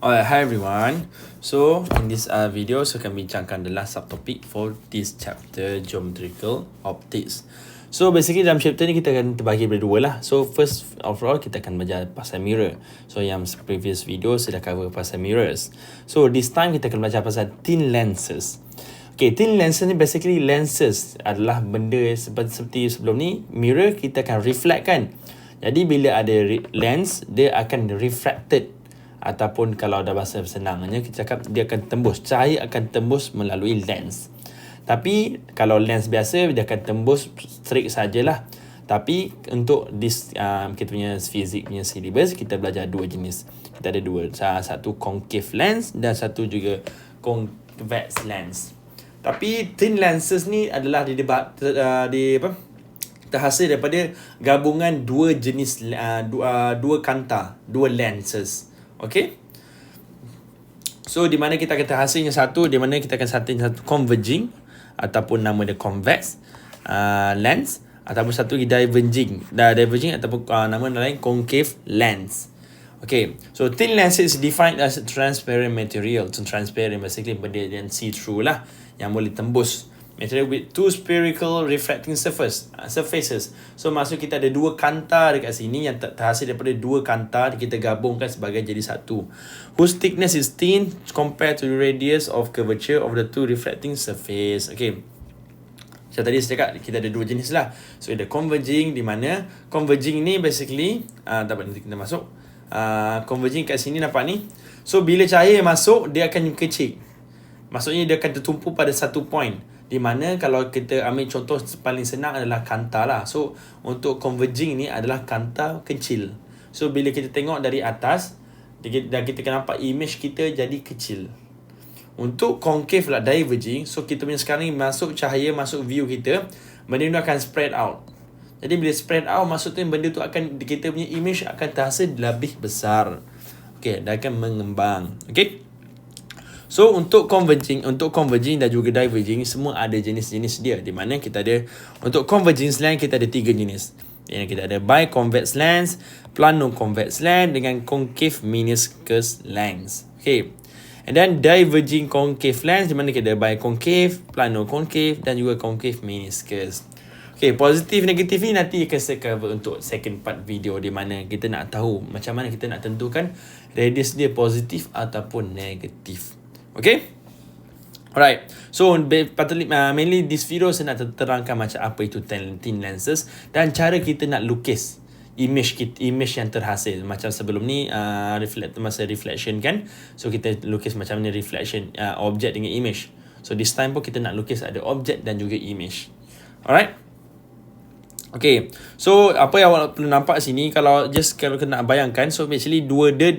Alright, hi everyone. So in this video, akan bincangkan the last subtopic for this chapter, geometrical optics. So basically dalam chapter ni kita akan terbagi berdua lah. So first of all kita akan belajar pasal mirror. So yang previous video sudah cover pasal mirrors. So this time kita akan belajar pasal thin lenses. Okay, thin lenses ni basically lenses adalah benda seperti sebelum ni. Mirror kita akan reflect kan. Jadi bila ada lens, dia akan refracted. Ataupun kalau ada bahasa senangnya kita cakap dia akan tembus, cahaya akan tembus melalui lens. Tapi kalau lens biasa dia akan tembus straight sajalah. Tapi untuk kita punya fizik punya syllabus kita belajar dua jenis. Kita ada dua, satu concave lens dan satu juga convex lens. Tapi thin lenses ni adalah terhasil daripada gabungan dua jenis dua kanta, dua lenses. Okay. So di mana kita kata hasilnya satu, di mana kita akan satu converging ataupun nama dia convex lens, ataupun satu diverging ataupun nama lain concave lens. Okay, so thin lens is defined as a transparent material. So transparent basically benda yang see through lah, yang boleh tembus. Material with two spherical refracting surfaces. So maksud kita ada dua kanta dekat sini yang terhasil daripada dua kanta kita gabungkan sebagai jadi satu. Whose thickness is thin compared to the radius of curvature of the two refracting surface. Okay. Macam tadi saya cakap kita ada dua jenis lah. So ada converging, di mana converging ni basically nanti kita masuk. Converging kat sini nampak ni. So bila cahaya masuk dia akan kecil. Maksudnya dia akan tertumpu pada satu point. Di mana kalau kita ambil contoh paling senang adalah kanta lah. So untuk converging ni adalah kanta kecil. So bila kita tengok dari atas dan kita akan nampak image kita jadi kecil. Untuk concave lah, diverging, so kita punya sekarang ni masuk cahaya masuk view kita, benda tu akan spread out. Jadi bila spread out maksudnya benda tu akan, kita punya image akan terhasil lebih besar. Okay, dia akan mengembang. Okay. So untuk converging dan juga diverging semua ada jenis-jenis dia. Di mana kita ada untuk converging lens kita ada tiga jenis. Yang kita ada biconvex lens, plano-convex lens dengan concave meniscus lens. Okay. And then diverging concave lens di mana kita ada biconcave, plano-concave dan juga concave meniscus. Okay, positif negatif ni nanti akan saya cover untuk second part video di mana kita nak tahu macam mana kita nak tentukan radius dia positif ataupun negatif. Okay. Alright. So mainly this video saya nak terangkan macam apa itu thin lenses dan cara kita nak lukis image yang terhasil. Macam sebelum ni masa reflection kan. So kita lukis macam ni reflection objek dengan image. So this time pun kita nak lukis ada objek dan juga image. Alright. Okay. So apa yang awak perlu nampak sini, kalau kena bayangkan, so actually dia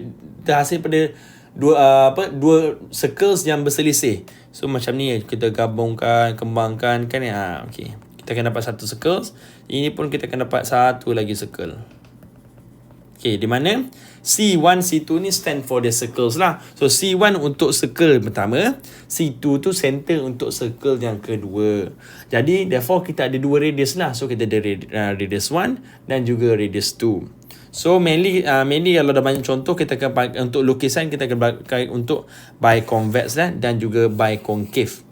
terhasil pada dua circles yang berselisih. So macam ni kita gabungkan, kembangkan kan ya. Okay. Kita akan dapat satu circles. Ini pun kita akan dapat satu lagi circle. Okay, di mana C1, C2 ni stand for the circles lah. So C1 untuk circle pertama, C2 tu center untuk circle yang kedua. Jadi therefore kita ada dua radius lah. So kita ada radius 1 dan juga radius 2. So mainly kalau dah banyak contoh kita akan pakai untuk lukisan, kita akan pakai untuk biconvex lah dan juga biconcave.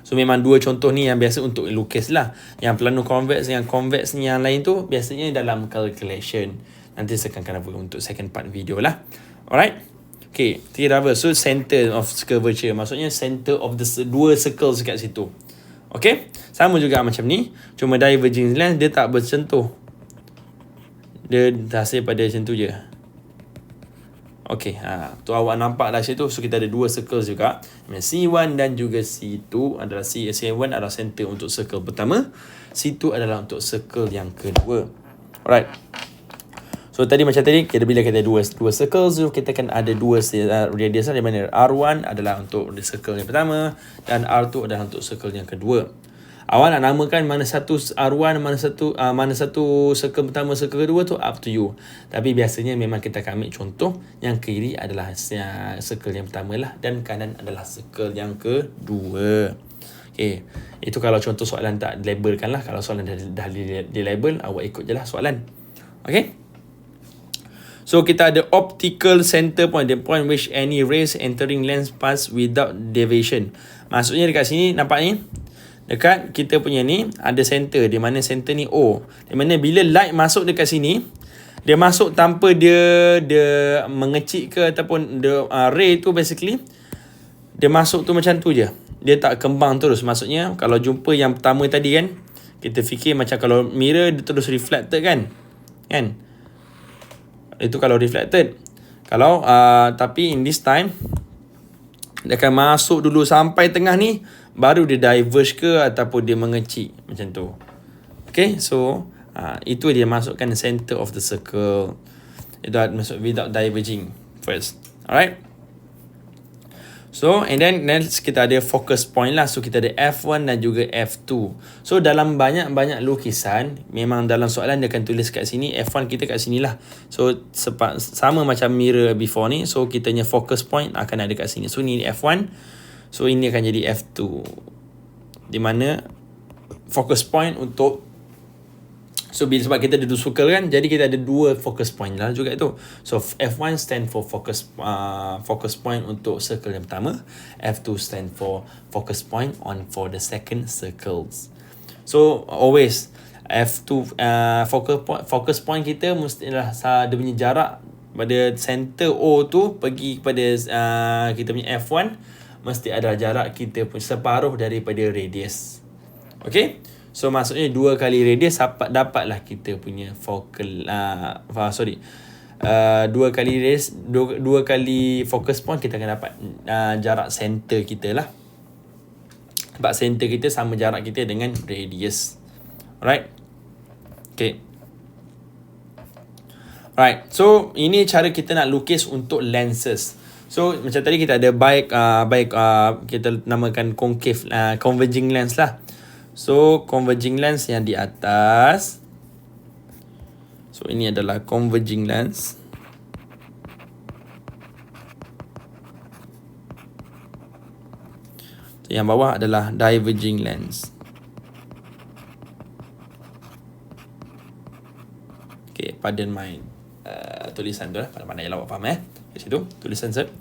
So memang dua contoh ni yang biasa untuk lukis lah. Yang plano convex yang convex ni yang lain tu biasanya dalam calculation. Nanti saya akan cover untuk second part video lah. Alright. Okay, so center of curvature, maksudnya center of the dua circles kat situ. Okay, sama juga macam ni. Cuma diverging lens dia tak bersentuh. Dia hasil pada macam tu je. Okay, tu awak nampak dah situ. So kita ada dua circles juga. C1 dan juga C2 adalah C1 adalah center untuk circle pertama, C2 adalah untuk circle yang kedua. Alright. So tadi macam tadi bila kita ada dua circles, so kita kan ada dua radius di mana R1 adalah untuk circle yang pertama dan R2 adalah untuk circle yang kedua. Awak nak namakan mana satu R1, mana satu circle pertama, circle kedua tu up to you. Tapi biasanya memang kita akan ambil contoh yang kiri adalah circle yang pertama lah dan kanan adalah circle yang kedua. Okay, itu kalau contoh soalan tak dilabelkan lah. Kalau soalan dah dilabel, awak ikut je lah soalan. Okay. So kita ada optical center point, the point which any rays entering lens pass without deviation. Maksudnya dekat sini nampak ni, dekat kita punya ni ada center, di mana center ni O, di mana bila light masuk dekat sini, dia masuk tanpa dia mengecik ke ataupun ray tu basically dia masuk tu macam tu je, dia tak kembang terus. Maksudnya kalau jumpa yang pertama tadi kan, kita fikir macam kalau mirror dia terus reflected kan itu kalau reflected. Kalau tapi in this time dia akan masuk dulu sampai tengah ni, baru dia diverge ke ataupun dia mengecik macam tu. Okay, so itu dia masukkan center of the circle. Itu masuk without diverging first. Alright. So and then next kita ada focus point lah. So kita ada F1 dan juga F2. So dalam banyak-banyak lukisan, memang dalam soalan dia akan tulis kat sini, F1 kita kat sini lah. So sama macam mirror before ni. So kita punya focus point akan ada kat sini. So ni F1. So ini akan jadi F2. Di mana focus point untuk, so sebab kita ada dua circle kan, jadi kita ada dua focus point lah juga itu. So F1 stand for focus point untuk circle yang pertama, F2 stand for focus point for the second circles. So always F2 focus point kita mestilah dia punya jarak pada center O tu pergi kepada kita punya F1 mesti ada jarak kita pun separuh daripada radius. Okay, so maksudnya 2 kali radius dapatlah kita punya focal 2 kali radius, 2 kali focus point, kita akan dapat jarak center kita lah. Sebab center kita sama jarak kita dengan radius. Alright. Okay. Alright. So ini cara kita nak lukis untuk lenses. So macam tadi kita ada baik kita namakan concave converging lens lah. So converging lens yang di atas. So ini adalah converging lens. So, yang bawah adalah diverging lens. Okay, pardon my tulisan tu lah. Pandai-pandai lah awak faham kat situ tulisan saya.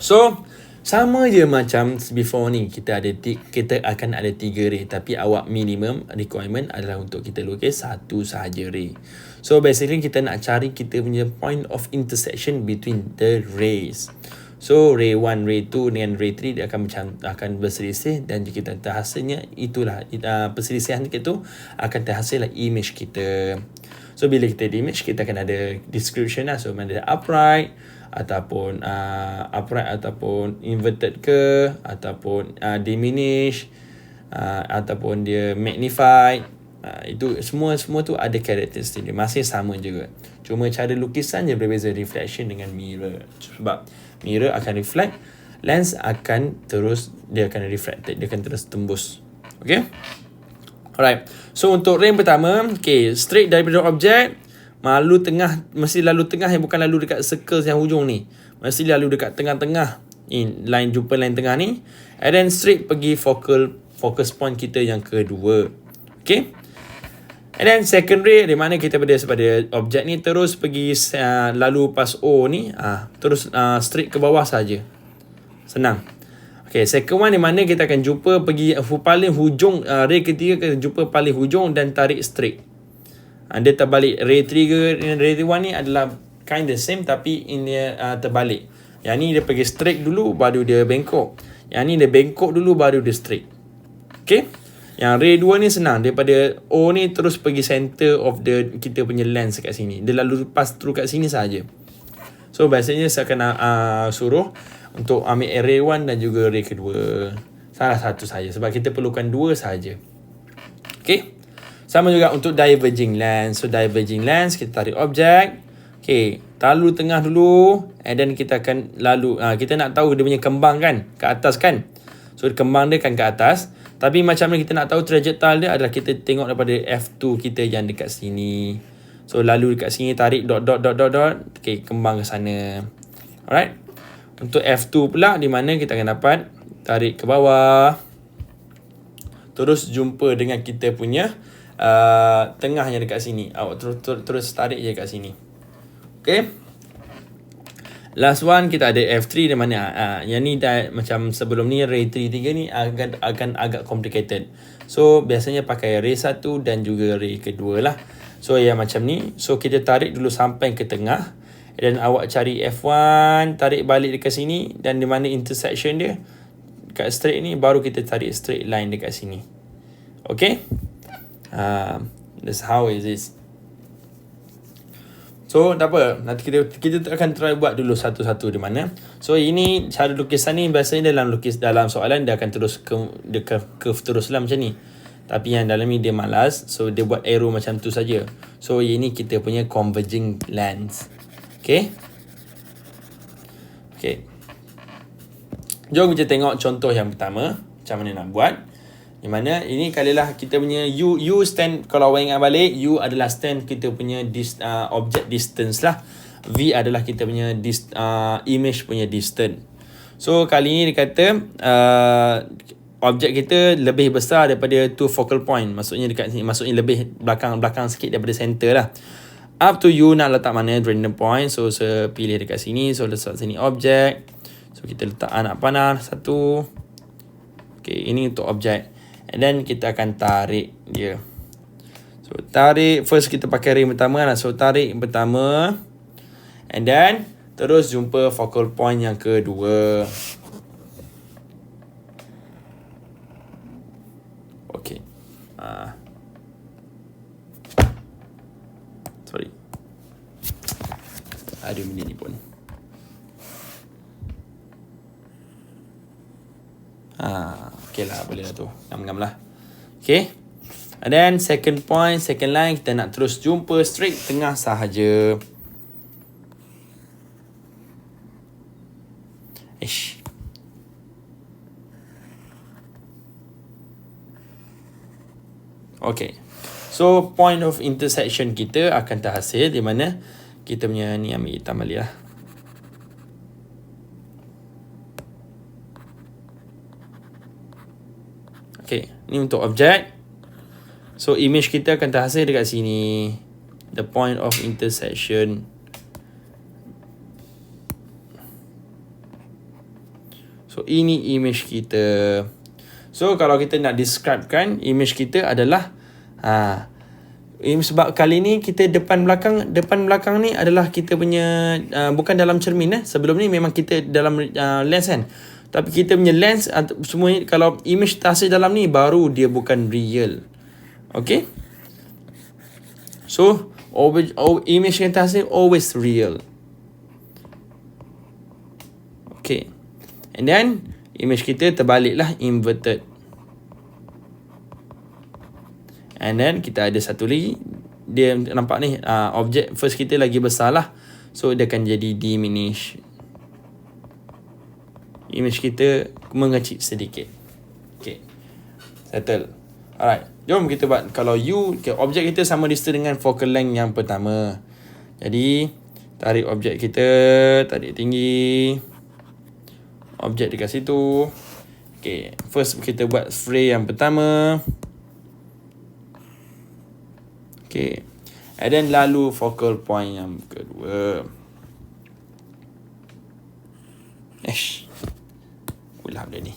So sama je macam before ni, kita akan ada 3 ray, tapi awak minimum requirement adalah untuk kita lukis 1 sahaja ray. So basically kita nak cari kita punya point of intersection between the rays. So ray 1, ray 2 dengan ray 3 dia akan berselisih, dan jika kita hasilnya itulah perselisihan itu akan terhasil image kita. So bila kita ada image, kita akan ada description lah. So mana ada upright ataupun inverted ke, ataupun diminish, ataupun dia magnified. Itu semua tu ada karakteristik dia, masih sama juga. Cuma cara lukisan je berbeza, reflection dengan mirror. Sebab mirror akan reflect, lens akan reflected, dia akan terus tembus. Okay. Alright. So untuk ray pertama, okay, straight daripada objek, mesti lalu tengah, yang bukan lalu dekat circle yang hujung ni. Mesti lalu dekat tengah-tengah. Jumpa line tengah ni. And then straight pergi focus point kita yang kedua. Okay. And then second ray, di mana kita pada objek ni terus pergi lalu pas O ni, terus straight ke bawah saja. Senang. Okay, second one di mana kita akan jumpa pergi paling hujung, ray ketiga kita jumpa paling hujung dan tarik straight. Dia terbalik. Ray 3 ke ray 1 ni adalah kind of same, tapi ini terbalik. Yang ni dia pergi straight dulu baru dia bengkok. Yang ni dia bengkok dulu baru dia straight. Okay. Yang ray 2 ni senang, daripada O ni terus pergi center of kita punya lens kat sini. Dia lalu pass through kat sini saja. So biasanya saya akan suruh untuk ambil ray 1 dan juga ray kedua. Salah satu saja, sebab kita perlukan 2 saja. Okay. Sama juga untuk diverging lens. So diverging lens, kita tarik objek. Okay, lalu tengah dulu, and then kita akan lalu, kita nak tahu dia punya kembang kan, ke atas kan. So kembang dia kan ke atas. Tapi macam mana kita nak tahu trajectory dia adalah kita tengok daripada F2 kita yang dekat sini. So lalu dekat sini tarik dot. Okay, kembang ke sana. Alright. Untuk F2 pula, di mana kita akan dapat tarik ke bawah. Terus jumpa dengan kita punya tengah yang dekat sini. Awak terus tarik je kat sini. Okay. Last one kita ada F3 di mana yang ni dah macam sebelum ni ray 3 ni akan agak complicated. So biasanya pakai ray 1 dan juga ray kedua lah. So yang macam ni, so kita tarik dulu sampai ke tengah dan awak cari F1, tarik balik dekat sini dan di mana intersection dia kat straight ni baru kita tarik straight line dekat sini. Okay? That's how it is. So tak apa, nanti kita akan try buat dulu satu-satu di mana. So ini cara lukisan ni biasanya dalam soalan dia akan terus curve terus lah macam ni. Tapi yang dalam ni dia malas, so dia buat arrow macam tu saja. So ini kita punya converging lines. Okay. Jom kita tengok contoh yang pertama macam mana nak buat. Di mana ini kalilah kita punya U stand, kalau awak ingat balik, U adalah stand kita punya object distance lah. V adalah kita punya image punya distance. So kali ni dia kata objek kita lebih besar daripada two focal point. Maksudnya dekat sini, maksudnya lebih belakang sikit daripada center lah. Up to you nak letak mana random point. So saya pilih dekat sini. So letak sini objek. So kita letak anak panah satu. Okay, ini untuk objek. And then kita akan tarik dia. So tarik, first kita pakai ring pertama lah. So tarik pertama. And then terus jumpa focal point yang kedua. Okay. Sorry. Ada benda ni pun. Okay lah, boleh lah tu. Ngam-ngam lah. Okay. And then second point, second line, kita nak terus jumpa straight tengah sahaja. Ish. Okay. So point of intersection kita akan terhasil di mana kita punya ni ambil hitam balik lah. Okay, ni untuk objek. So image kita akan terhasil dekat sini. The point of intersection. So ini image kita. So kalau kita nak describekan image kita adalah sebab kali ni kita depan belakang ni adalah kita punya bukan dalam cermin Sebelum ni memang kita dalam lens kan. Tapi kita punya lens semua kalau image terhasil dalam ni baru dia bukan real. Okay? So image yang terhasil always real. Okay. And then image kita terbaliklah, inverted. And then kita ada satu lagi. Dia nampak ni objek first kita lagi besar lah. So dia akan jadi diminish. Image kita mengecil sedikit. Okay. Settle. Alright. Jom kita buat. Kalau objek kita sama distance dengan focal length yang pertama. Jadi tarik objek kita, tarik tinggi. Objek dekat situ. Okay. First kita buat fray yang pertama. Okay. And then lalu focal point yang kedua. Ulah benda ni.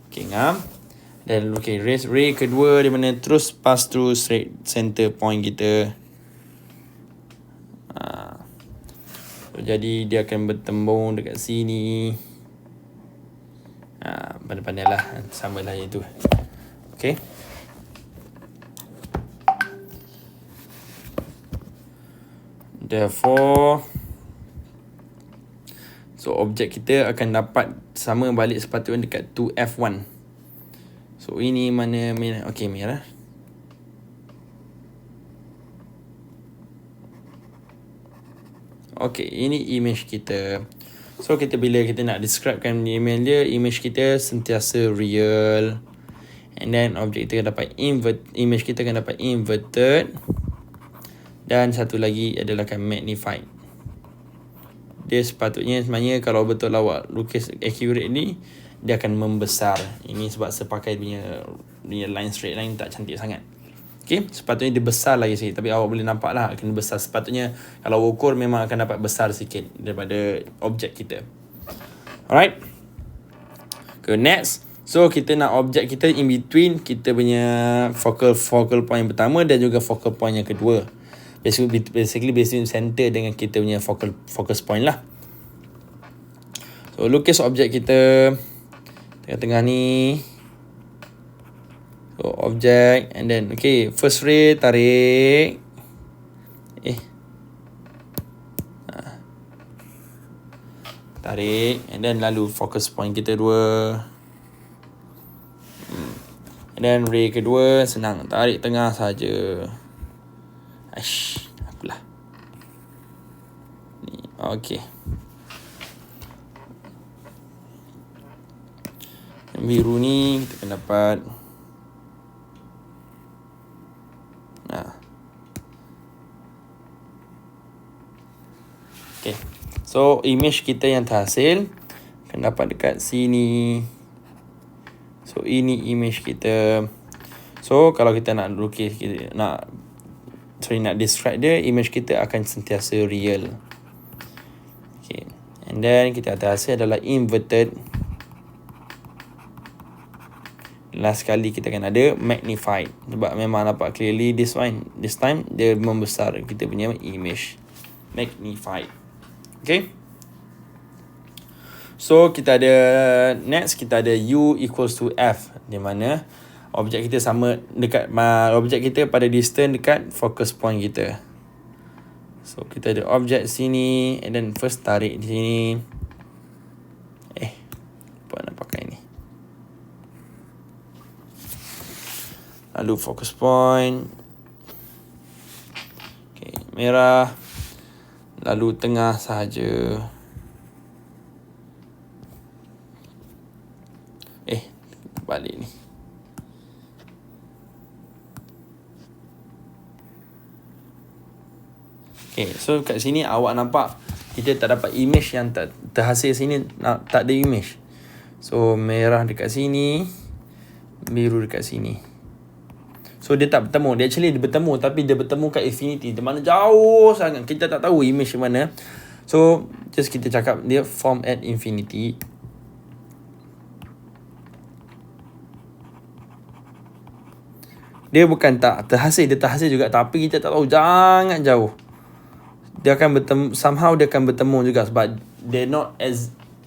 Okay, ngam. Dan okay, ray kedua di mana terus pass through straight center point kita. So, jadi dia akan bertembung dekat sini. Pandai-pandai lah. Sama lah itu. Okay. Therefore, so objek kita akan dapat sama balik sepatutnya dekat 2F1. So ini mana merah? Okay, merah. Okay, ini image kita. So kita bila kita nak describekan email dia, image kita sentiasa real. And then objek kita akan dapat image kita akan dapat inverted. Dan satu lagi adalah akan magnified. Dia sepatutnya sebenarnya kalau betul awak lukis accurate ni, dia akan membesar. Ini sebab sepakai punya line straight line tak cantik sangat. Okay, sepatutnya dia besar lagi sikit. Tapi awak boleh nampak lah, kena besar. Sepatutnya kalau ukur memang akan dapat besar sikit daripada objek kita. Alright. Okay, next. So kita nak objek kita in between kita punya focal point yang pertama dan juga focal point yang kedua. Basically center dengan kita punya focus point lah. So lukis objek kita tengah-tengah ni. So objek, and then okay, first ray tarik. Tarik, and then lalu focus point kita 2. And then ray kedua senang, tarik tengah saja. Apalah. Ni, okay. Yang biru ni kita akan dapat. Okay. So image kita yang terhasil akan dapat dekat sini. So ini image kita. So kalau kita nak lukis, nak describe dia, image kita akan sentiasa real. Okay. And then kita terhasil adalah inverted. Last kali kita akan ada magnified. Sebab memang nampak clearly this time dia membesar kita punya image. Magnified. Okay. So kita ada next, kita ada U equals to F, di mana objek kita sama dekat objek kita pada distance dekat focus point kita. So kita ada objek sini, and then first tarik di sini. Apa nak pakai ni? Lalu focus point. Okay, merah. Lalu tengah sahaja. Balik ni. Okay, so kat sini awak nampak kita tak dapat image yang terhasil sini, tak ada image. So merah dekat sini, biru dekat sini. So dia tak bertemu. Dia actually dia bertemu, tapi dia bertemu kat infinity. Di mana jauh sangat. Kita tak tahu image mana. So just kita cakap dia form at infinity. Dia bukan tak terhasil, dia terhasil juga, tapi kita tak tahu, jangan jauh. Dia akan bertemu, somehow dia akan bertemu juga, sebab they're not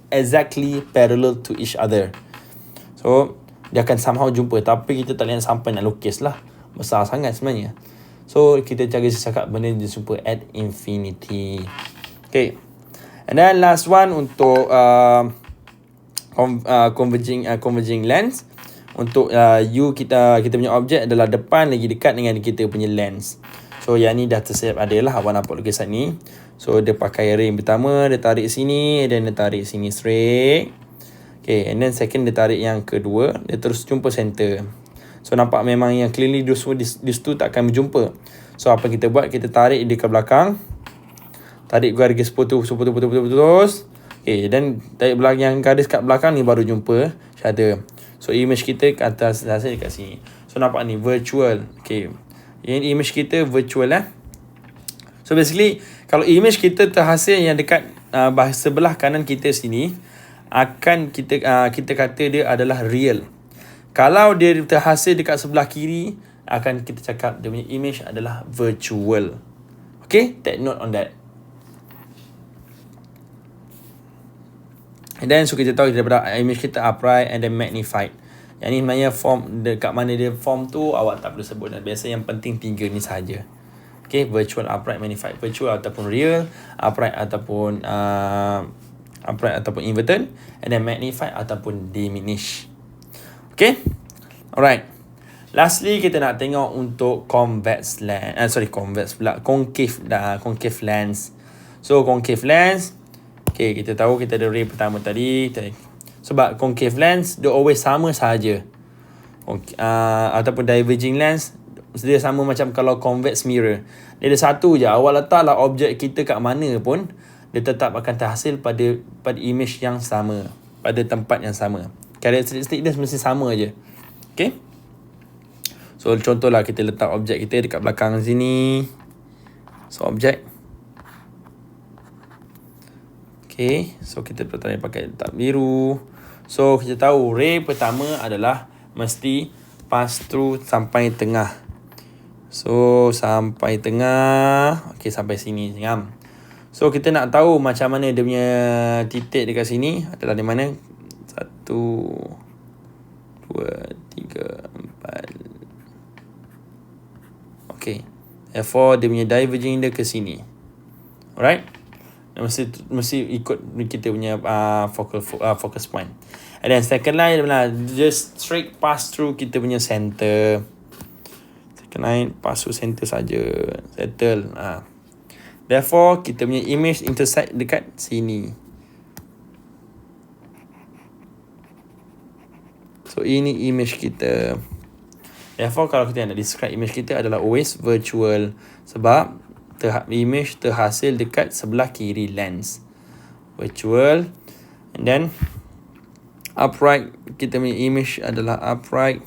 exactly parallel to each other. So dia akan somehow jumpa, tapi kita tak boleh sampai nak lukis lah, besar sangat sebenarnya. So kita cakap benda dia jumpa at infinity. Okay. And then last one untuk converging lens. Untuk U kita punya objek adalah depan lagi dekat dengan kita punya lens. So yang ni dah tersiap ada lah, awak nampak lukisan ni. So dia pakai ray pertama, dia tarik sini, dan dia tarik sini straight. Okay, and then second dia tarik yang kedua, dia terus jumpa center. So nampak memang yang clearly these two tak akan berjumpa. So apa kita buat, kita tarik dia ke belakang. Tarik garis putus. Okay, dan tarik belakang yang garis kat belakang ni baru jumpa shutter. So image kita ke atas, hasil dekat sini. So nampak ni virtual. Okay, ini image kita virtual lah. So basically kalau image kita terhasil yang dekat sebelah kanan kita sini, akan kita kata dia adalah real. Kalau dia terhasil dekat sebelah kiri, akan kita cakap dia punya image adalah virtual. Okay, take note on that. And then so kita tahu daripada image kita upright and then magnified. Yang ni sebenarnya form, dekat mana dia form tu awak tak perlu sebut. Biasa yang penting 3 ni sahaja. Okay, virtual, upright, magnified. Virtual ataupun real, upright ataupun inverted, and then magnified ataupun diminish. Okay, alright. Lastly kita nak tengok untuk concave lens. So concave lens, okay, kita tahu kita ada ray pertama tadi. Sebab concave lens dia always sama sahaja. Ataupun diverging lens dia sama macam kalau convex mirror. Dia ada satu je, awak letaklah objek kita kat mana pun, dia tetap akan terhasil pada image yang sama, pada tempat yang sama. Karakteristik dia mesti sama je. Okay. So contohlah kita letak objek kita dekat belakang sini. So objek. Okay, so kita pertama pakai tab biru. So kita tahu ray pertama adalah mesti pass through sampai tengah. So sampai tengah. Okay, sampai sini. Ngam. So kita nak tahu macam mana dia punya titik dekat sini adalah di mana? 1, 2, 3, 4. Okay. Therefore dia punya diverging dia ke sini. Alright? Mesti ikut kita punya focus point. And then second line adalah just straight pass through kita punya center. Second line pass through center saja. Settle. Therefore kita punya image intersect dekat sini. So ini image kita. Therefore kalau kita nak describe image kita adalah always virtual. Sebab image terhasil dekat sebelah kiri lens. Virtual. And then upright. Kita punya image adalah upright.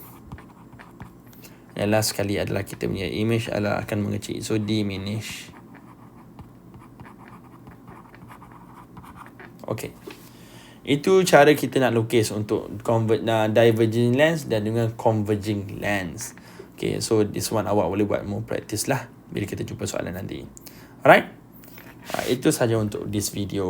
Dan last sekali adalah kita punya image adalah akan mengecil. So diminish. Okay. Itu cara kita nak lukis untuk diverging lens dan dengan converging lens. Okay, so this one awak boleh buat more practice lah bila kita jumpa soalan nanti. Alright? Itu saja untuk this video.